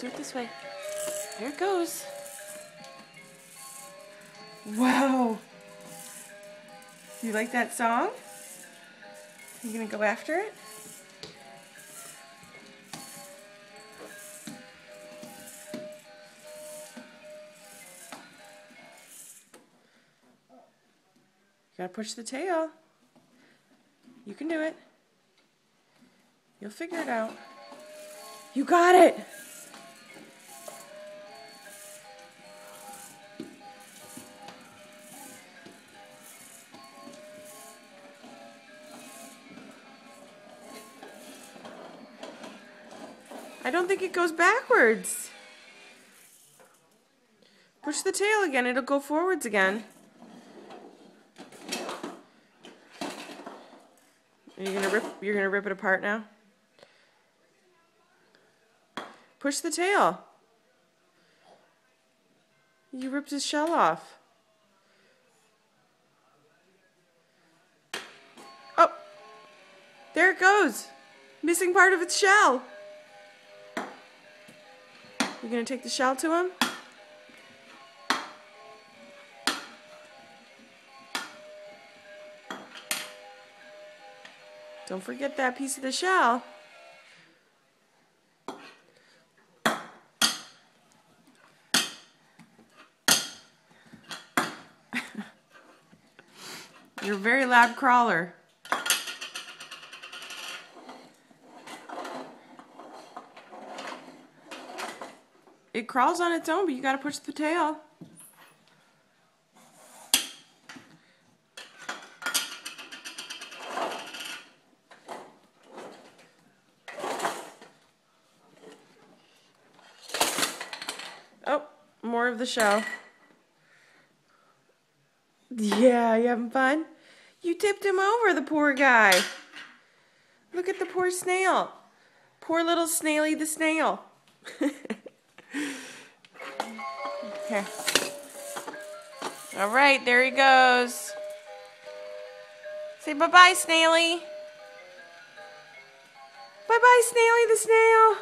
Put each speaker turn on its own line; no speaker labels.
do it this way. There it goes.
Wow. You like that song? You gonna go after it? You gotta push the tail. You can do it. You'll figure it out. You got it! I don't think it goes backwards. Push the tail again, it'll go forwards again. You're gonna rip it apart now? Push the tail. You ripped his shell off. Oh! There it goes! Missing part of its shell. You gonna take the shell to him? Don't forget that piece of the shell. You're a very loud crawler. It crawls on its own, but you gotta push the tail. Oh, more of the shell. Yeah, you having fun? You tipped him over, the poor guy. Look at the poor snail. Poor little Snaily the snail. Here. All right, there he goes. Say bye-bye, Snaily. Bye-bye, Snaily the snail.